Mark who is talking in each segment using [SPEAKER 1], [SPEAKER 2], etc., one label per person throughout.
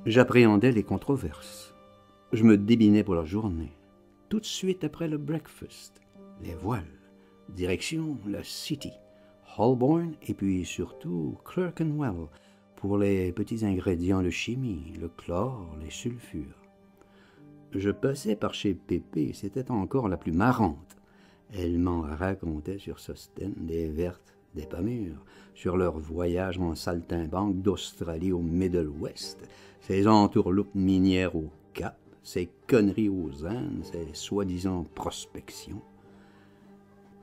[SPEAKER 1] J'appréhendais les controverses. Je me débinais pour la journée. Tout de suite après le breakfast, les voiles, direction la City, Holborn et puis surtout Clerkenwell pour les petits ingrédients de chimie, le chlore, les sulfures. Je passais par chez Pépé, c'était encore la plus marrante. Elle m'en racontait sur Sosthène, des vertes, des pas mûres, sur leur voyage en saltimbanque d'Australie au Middle West, ses entourloupes minières au Cap, ses conneries aux Indes, ses soi-disant prospections.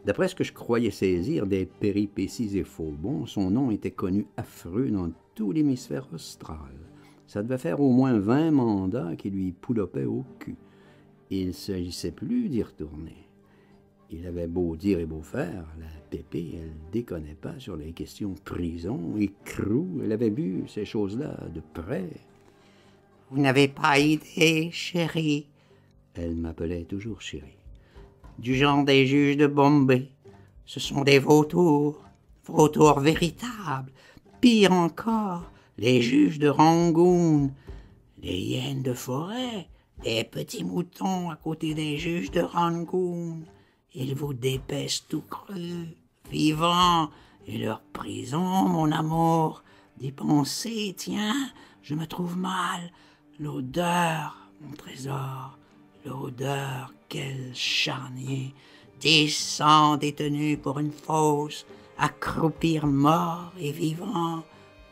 [SPEAKER 1] D'après ce que je croyais saisir des péripéties et faux bons, son nom était connu affreux dans tout l'hémisphère austral. Ça devait faire au moins 20 mandats qui lui poulopaient au cul. Il ne s'agissait plus d'y retourner. Il avait beau dire et beau faire, la Pépé, elle déconnait pas sur les questions prison, écrou, elle avait vu ces choses-là de près.
[SPEAKER 2] « Vous n'avez pas idée, chérie. »
[SPEAKER 1] Elle m'appelait toujours chérie.
[SPEAKER 2] « Du genre des juges de Bombay. Ce sont des vautours véritables. Pire encore, les juges de Rangoon, les hyènes de forêt, les petits moutons à côté des juges de Rangoon. Ils vous dépècent tout creux, vivants, et leur prison, mon amour, d'y penser, tiens, je me trouve mal. L'odeur, mon trésor, l'odeur, quel charnier, 10 détenus pour une fosse, accroupir morts et vivants,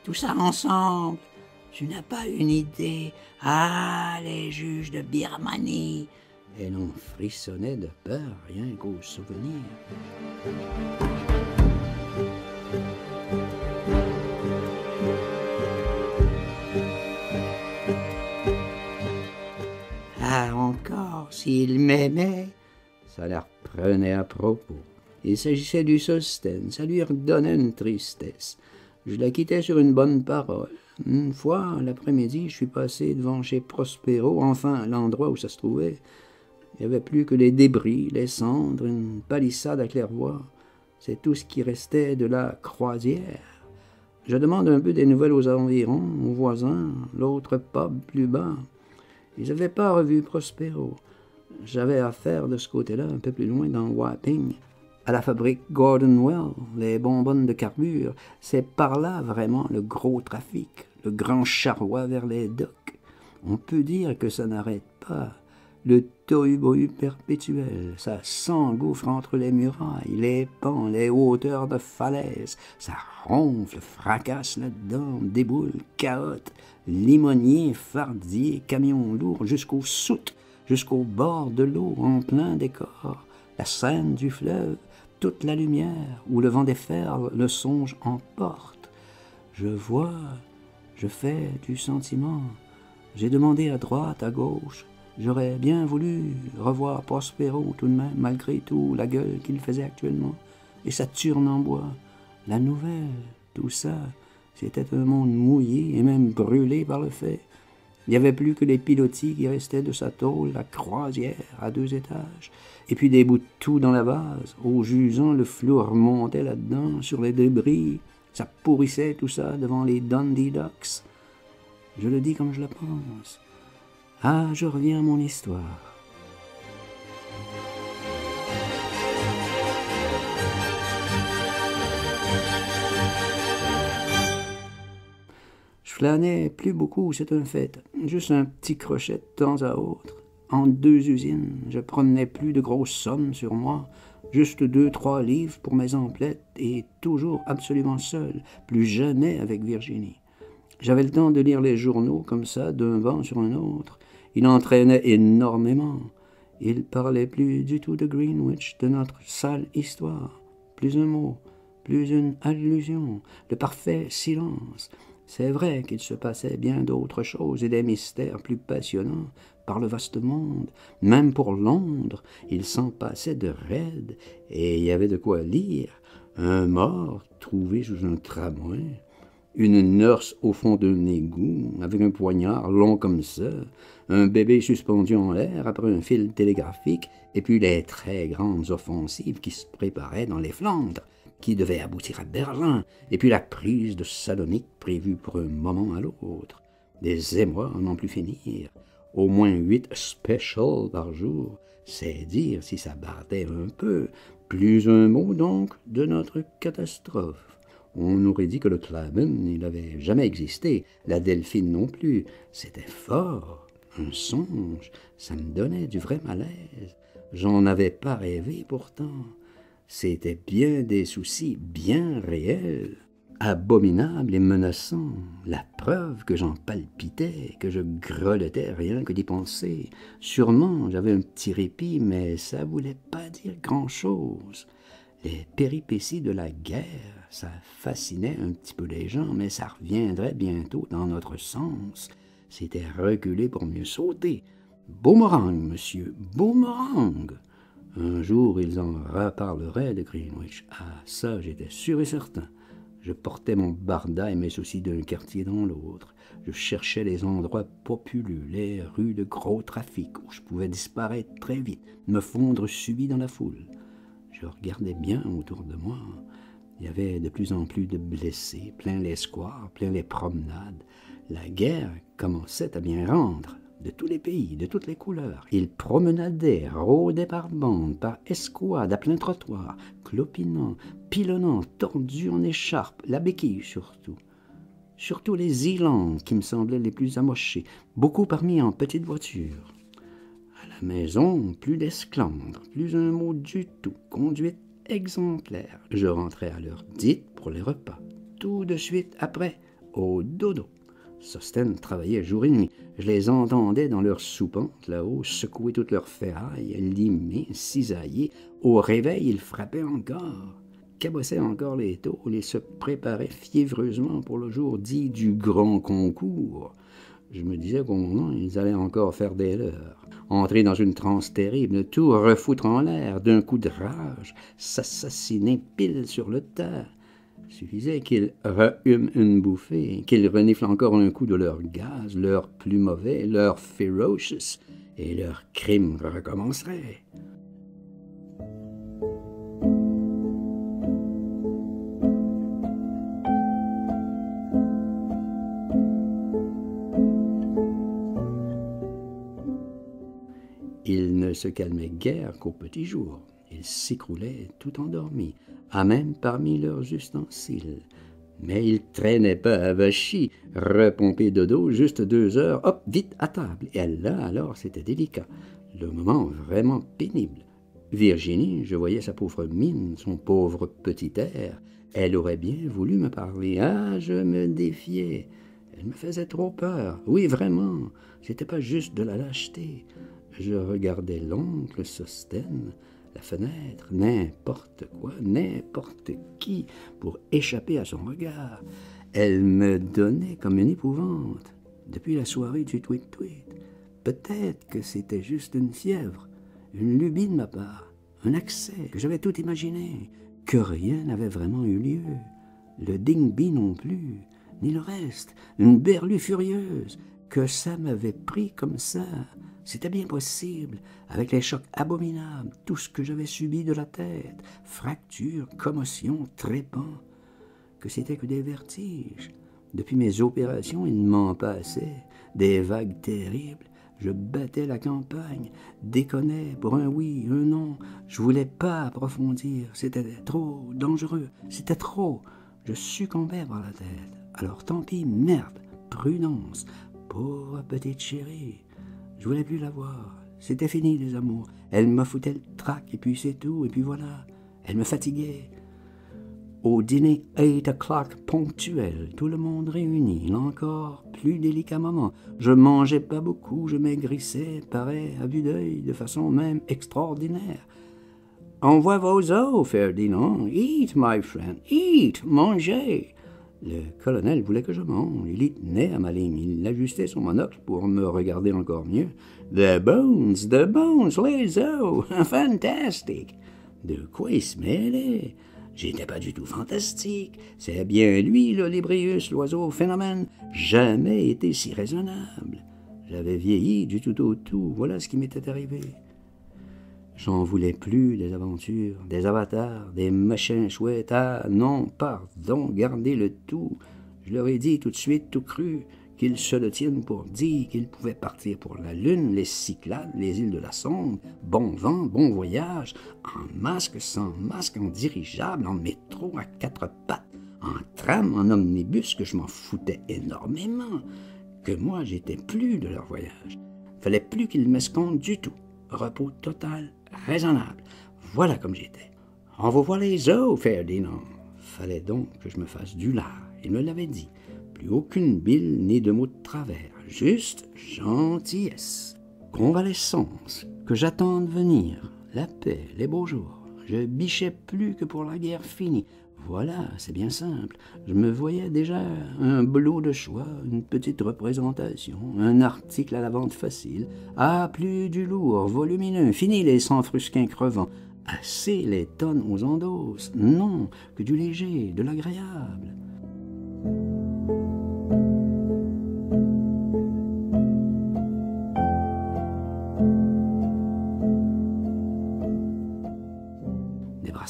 [SPEAKER 2] tout ça ensemble. Tu n'as pas une idée. Ah, les juges de Birmanie. »
[SPEAKER 1] Et l'on frissonnait de peur, rien qu'au souvenir.
[SPEAKER 2] Ah, encore, s'il m'aimait.
[SPEAKER 1] Ça la reprenait à propos. Il s'agissait du Sosthène, ça lui redonnait une tristesse. Je la quittais sur une bonne parole. Une fois, l'après-midi, je suis passé devant chez Prospero, enfin l'endroit où ça se trouvait. Il n'y avait plus que les débris, les cendres, une palissade à claire-voie. C'est tout ce qui restait de la croisière. Je demande un peu des nouvelles aux environs, aux voisins, l'autre pub plus bas. Ils n'avaient pas revu Prospero. J'avais affaire de ce côté-là, un peu plus loin, dans Wapping, à la fabrique Gordonwell, les bonbonnes de carbure. C'est par là vraiment le gros trafic, le grand charroi vers les docks. On peut dire que ça n'arrête pas. Le tohu-bohu perpétuel, ça s'engouffre entre les murailles, les pans, les hauteurs de falaises, ça ronfle, fracasse là-dedans, déboule, cahote, limonier, fardier, camions lourds, jusqu'aux soutes, jusqu'au bord de l'eau, en plein décor, la scène du fleuve, toute la lumière, où le vent des fers le songe emporte. Je vois, je fais du sentiment, j'ai demandé à droite, à gauche. J'aurais bien voulu revoir Prospero tout de même, malgré tout, la gueule qu'il faisait actuellement, et sa turne en bois. La nouvelle, tout ça, c'était un monde mouillé et même brûlé par le feu. Il n'y avait plus que les pilotis qui restaient de sa tôle, la croisière à 2 étages, et puis des bouts de tout dans la vase. Au jusant, le flou remontait là-dedans, sur les débris. Ça pourrissait tout ça devant les Dundee Docks. Je le dis comme je le pense. Ah, je reviens à mon histoire. Je flânais plus beaucoup, c'est un fait. Juste un petit crochet de temps à autre. Entre 2 usines, je promenais plus de grosses sommes sur moi. Juste 2-3 livres pour mes emplettes et toujours absolument seul, plus jamais avec Virginie. J'avais le temps de lire les journaux comme ça, d'un banc sur un autre. Il entraînait énormément. Il parlait plus du tout de Greenwich, de notre sale histoire. Plus un mot, plus une allusion, le parfait silence. C'est vrai qu'il se passait bien d'autres choses et des mystères plus passionnants par le vaste monde. Même pour Londres, il s'en passait de raides et il y avait de quoi lire. Un mort trouvé sous un tramway, une nurse au fond d'un égout, avec un poignard long comme ça, un bébé suspendu en l'air après un fil télégraphique, et puis les très grandes offensives qui se préparaient dans les Flandres, qui devaient aboutir à Berlin, et puis la prise de Salonique prévue pour un moment à l'autre. Des émois à n'en plus finir. Au moins 8 specials par jour, c'est dire si ça bardait un peu. Plus un mot donc de notre catastrophe. On aurait dit que le Klaben, il n'avait jamais existé, la Delphine non plus. C'était fort, un songe, ça me donnait du vrai malaise. J'en avais pas rêvé pourtant. C'était bien des soucis bien réels, abominables et menaçants, la preuve que j'en palpitais, que je grelottais rien que d'y penser. Sûrement j'avais un petit répit, mais ça voulait pas dire grand-chose. Les péripéties de la guerre, ça fascinait un petit peu les gens, mais ça reviendrait bientôt dans notre sens. C'était reculer pour mieux sauter. Boomerang, monsieur, boomerang! Un jour, ils en reparleraient de Greenwich. Ah, ça, j'étais sûr et certain. Je portais mon barda et mes soucis d'un quartier dans l'autre. Je cherchais les endroits populeux, les rues de gros trafic, où je pouvais disparaître très vite, me fondre subit dans la foule. Je regardais bien autour de moi. Il y avait de plus en plus de blessés, plein les squares, plein les promenades. La guerre commençait à bien rendre. De tous les pays, de toutes les couleurs. Ils promenadaient, rôdaient par bandes, par escouades, à plein trottoir, clopinant, pilonnant, tordus en écharpe, la béquille surtout. Surtout les Zealand qui me semblaient les plus amochés, beaucoup parmi en petite voiture. À la maison, plus d'esclandre, plus un mot du tout, conduite exemplaire. Je rentrais à l'heure dite pour les repas. Tout de suite après, au dodo. Sosten travaillait jour et nuit. Je les entendais dans leur soupente, là-haut, secouer toutes leurs ferrailles, limer, cisailler. Au réveil, ils frappaient encore, cabossaient encore les tôles et se préparaient fiévreusement pour le jour dit du grand concours. Je me disais qu'au moment, ils allaient encore faire des leurs, entrer dans une transe terrible, tout refoutre en l'air d'un coup de rage, s'assassiner pile sur le tas. Suffisait qu'ils rehument une bouffée, qu'ils reniflent encore un coup de leur gaz, leur plus mauvais, leur ferocious, et leur crime recommencerait. Ils ne se calmaient guère qu'au petit jour. Ils s'écroulaient tout endormis, à même parmi leurs ustensiles. Mais ils traînaient pas à Vachy, repompés dodo, juste 2 heures, hop, vite à table. Et là, alors, c'était délicat, le moment vraiment pénible. Virginie, je voyais sa pauvre mine, son pauvre petit air. Elle aurait bien voulu me parler. Ah, je me défiais. Elle me faisait trop peur. Oui, vraiment, c'était pas juste de la lâcheté. Je regardais l'oncle Sosten, la fenêtre, n'importe quoi, n'importe qui, pour échapper à son regard. Elle me donnait comme une épouvante, depuis la soirée du tweet-tweet. Peut-être que c'était juste une fièvre, une lubie de ma part, un accès, que j'avais tout imaginé, que rien n'avait vraiment eu lieu. Le ding-bi non plus, ni le reste, une berlue furieuse, que ça m'avait pris comme ça. C'était bien possible, avec les chocs abominables, tout ce que j'avais subi de la tête, fractures, commotions, trépans, que c'était que des vertiges. Depuis mes opérations, il m'en passait, des vagues terribles. Je battais la campagne, déconnais pour un oui, un non. Je voulais pas approfondir, c'était trop dangereux, c'était trop. Je succombais par la tête. Alors tant pis, merde, prudence, pauvre petite chérie. Je voulais plus la voir. C'était fini, les amours. Elle me foutait le trac, et puis c'est tout, et puis voilà. Elle me fatiguait. Au dîner 8 o'clock ponctuel, tout le monde réuni, là encore, plus délicatement. Je mangeais pas beaucoup, je maigrissais, pareil, à vue d'œil, de façon même extraordinaire. Envoie vos os, Ferdinand. Eat, my friend, eat, mangez. Le colonel voulait que je mange. Il y tenait à ma ligne. Il ajustait son monocle pour me regarder encore mieux. The bones, les os, fantastic. De quoi il se mêlait? J'étais pas du tout fantastique. C'est bien lui, l'Olébrius, l'oiseau phénomène. Jamais été si raisonnable. J'avais vieilli du tout au tout. Voilà ce qui m'était arrivé. J'en voulais plus des aventures, des avatars, des machins chouettes. Ah non, pardon, gardez le tout. Je leur ai dit tout de suite, tout cru, qu'ils se le tiennent pour dit, qu'ils pouvaient partir pour la Lune, les Cyclades, les îles de la Sonde, bon vent, bon voyage, en masque, sans masque, en dirigeable, en métro, à 4 pattes, en tram, en omnibus, que je m'en foutais énormément, que moi j'étais plus de leur voyage. Fallait plus qu'ils m'escomptent du tout. Repos total, raisonnable. Voilà comme j'étais. On va voir les os, Ferdinand. Fallait donc que je me fasse du lard. Il me l'avait dit. Plus aucune bile ni de mots de travers. Juste gentillesse. Convalescence. Que j'attende venir. La paix, les beaux jours. Je bichais plus que pour la guerre finie. Voilà, c'est bien simple. Je me voyais déjà un boulot de choix, une petite représentation, un article à la vente facile. Ah, plus du lourd, volumineux, fini les sans-frusquins crevants. Assez les tonnes aux endosses. Non, que du léger, de l'agréable.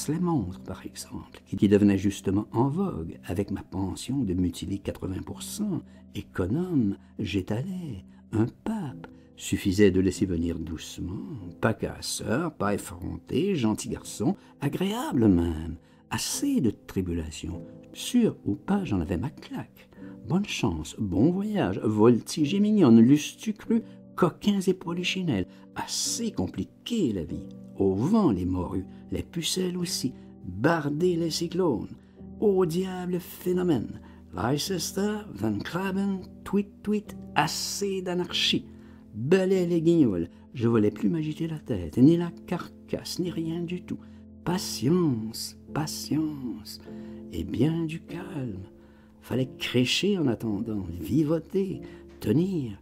[SPEAKER 1] Les montres, par exemple, qui devenaient justement en vogue. Avec ma pension de mutilé 80%, économe, j'étalais. Un pape suffisait de laisser venir doucement, pas casseur, pas effronté, gentil garçon, agréable même, assez de tribulation. Sûr ou pas, j'en avais ma claque. Bonne chance, bon voyage, voltige et mignonne, l'eusse-tu cru, coquins et polichinelles, assez compliquée la vie. Au vent les morues, les pucelles aussi, bardés les cyclones. Au diable phénomène, Leicester, Van Craben, tweet, assez d'anarchie. Belais les guignols, je voulais plus m'agiter la tête, ni la carcasse, ni rien du tout. Patience, patience, et bien du calme. Fallait crécher en attendant, vivoter, tenir.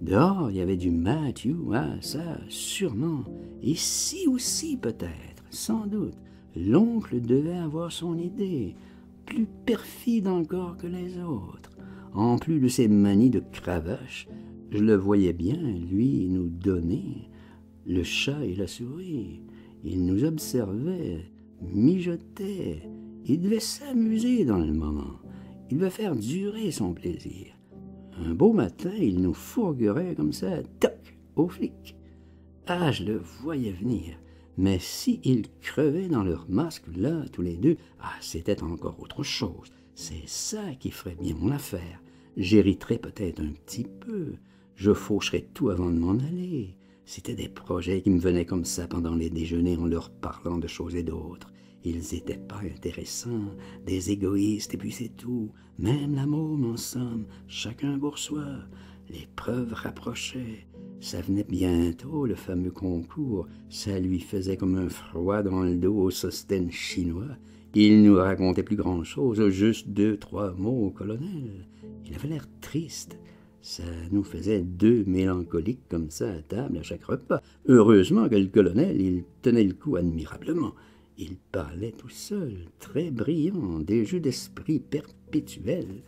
[SPEAKER 1] Dehors, il y avait du Matthew, ah, ça, sûrement. Ici aussi, peut-être, sans doute. L'oncle devait avoir son idée, plus perfide encore que les autres. En plus de ses manies de cravache, je le voyais bien, lui, nous donner le chat et la souris. Il nous observait, mijotait. Il devait s'amuser dans le moment. Il devait faire durer son plaisir. Un beau matin, il nous fourguerait comme ça, toc, aux flics. Ah, je le voyais venir. Mais si ils crevaient dans leur masque, là, tous les deux, ah, c'était encore autre chose. C'est ça qui ferait bien mon affaire. J'hériterais peut-être un petit peu. Je faucherais tout avant de m'en aller. C'étaient des projets qui me venaient comme ça pendant les déjeuners en leur parlant de choses et d'autres. Ils étaient pas intéressants, des égoïstes, et puis c'est tout. Même la môme, en somme, chacun pour soi. Les preuves rapprochaient. Ça venait bientôt, le fameux concours. Ça lui faisait comme un froid dans le dos au Sostène chinois. Il nous racontait plus grand-chose, juste 2-3 mots au colonel. Il avait l'air triste. Ça nous faisait 2 mélancoliques comme ça à table à chaque repas. Heureusement que le colonel, il tenait le coup admirablement. Il parlait tout seul, très brillant, des jeux d'esprit perpétuels,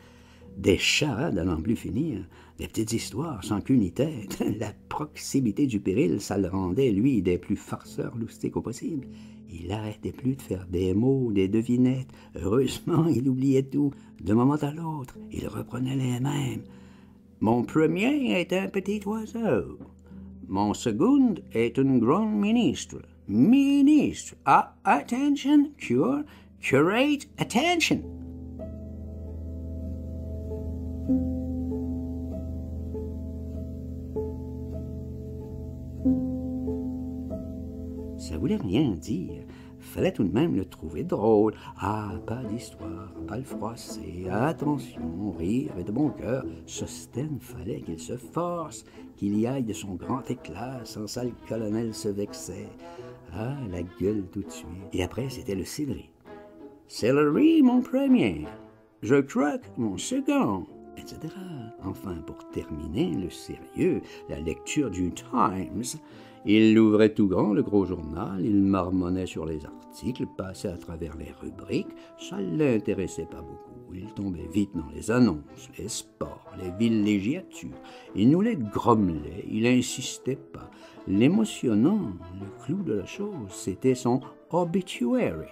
[SPEAKER 1] des charades à n'en plus finir, des petites histoires sans queue ni tête. La proximité du péril, ça le rendait, lui, des plus farceurs loustiques au possible. Il n'arrêtait plus de faire des mots, des devinettes. Heureusement, il oubliait tout. D'un moment à l'autre, il reprenait les mêmes. Mon premier est un petit oiseau. Mon second est un grand ministre. Ministre, attention, curate, attention. Ça voulait rien dire. Fallait tout de même le trouver drôle. Ah, pas d'histoire, pas le froisser. Attention, rire et de bon cœur. Sostène, fallait qu'il se force, qu'il y aille de son grand éclat. Sans ça, le colonel se vexait. Ah, la gueule tout de suite. Et après, c'était le céleri. Céleri, mon premier. Je croque, mon second. etc. Enfin, pour terminer, le sérieux, la lecture du Times. Il l'ouvrait tout grand, le gros journal, il marmonnait sur les articles, passait à travers les rubriques, ça ne l'intéressait pas beaucoup. Il tombait vite dans les annonces, les sports, les villégiatures. Il nous les grommelait, il insistait pas. L'émotionnant, le clou de la chose, c'était son obituary.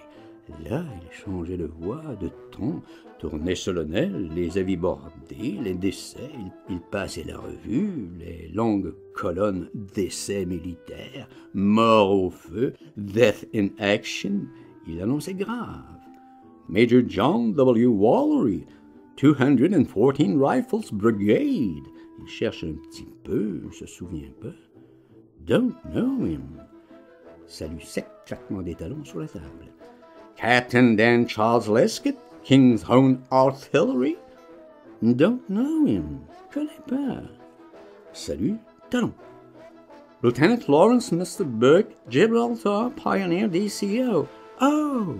[SPEAKER 1] Là, il changeait de voix, de ton, tournait solennel, les avis bordés, les décès, il passait la revue, les longues colonnes d'essais militaires, mort au feu, death in action. Il annonçait grave. Major John W. Wallery, 214 Rifles Brigade. Il cherche un petit peu, se souvient pas. Don't know him. Salut sec, claquement des talons sur la table. Captain Dan Charles Lescott, King's Own Artillery? Don't know him. Connais pas. Salut, talon. Lieutenant Lawrence Mr. Burke, Gibraltar Pioneer DCO. Oh,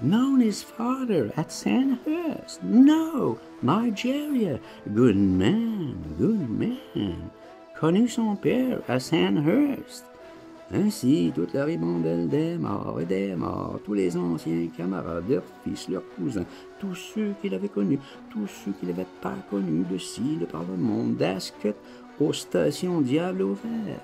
[SPEAKER 1] known his father at Sandhurst. No, Nigeria. Good man, good man. Connu son père à Sandhurst. Ainsi, toute la ribambelle des morts, tous les anciens camarades, leurs fils, leurs cousins, tous ceux qu'il avait connus, tous ceux qu'il n'avait pas connus, de ci, de par le monde, d'Ascot aux stations Diable au Vert,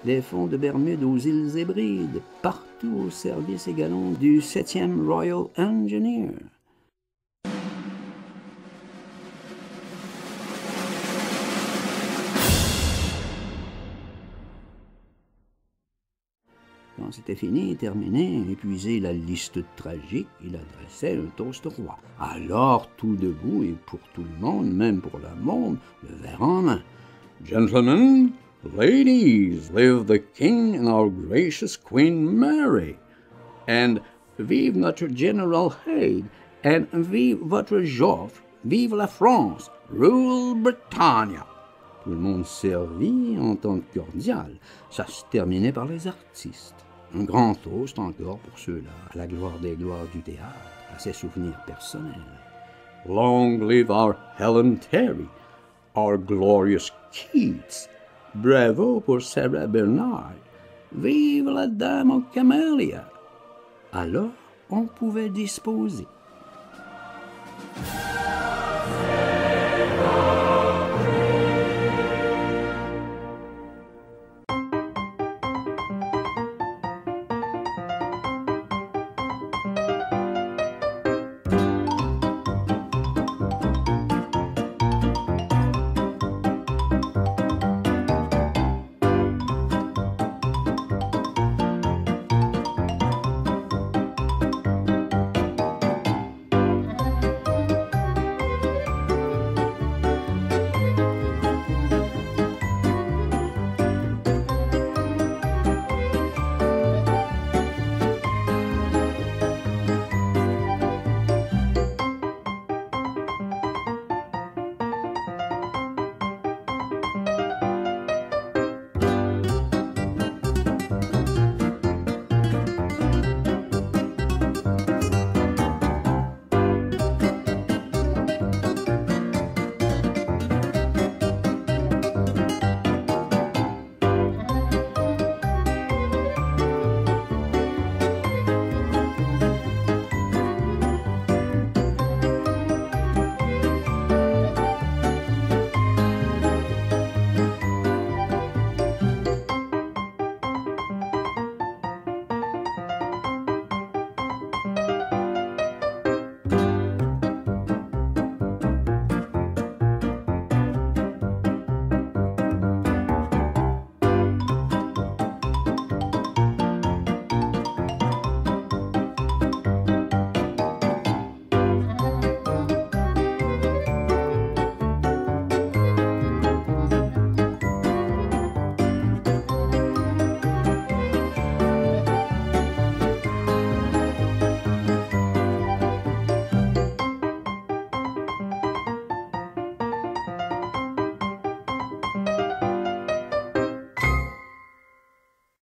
[SPEAKER 1] des fonds de Bermude aux îles Hébrides, partout au service également du 7e Royal Engineer. Quand c'était fini, terminé, épuisé la liste tragique, il adressait un toast au roi. Alors, tout debout, et pour tout le monde, même pour le monde, le verre en main. Gentlemen, ladies, live the King and our gracious Queen Mary. And vive notre General Haig, and vive votre Joffre, vive la France, rule Britannia. Tout le monde servit en entente cordiale. Ça se terminait par les artistes. Un grand toast encore pour ceux-là, à la gloire des gloires du théâtre, à ses souvenirs personnels. Long live our Helen Terry, our glorious Keats. Bravo pour Sarah Bernard. Vive la dame aux camélias. Alors, on pouvait disposer.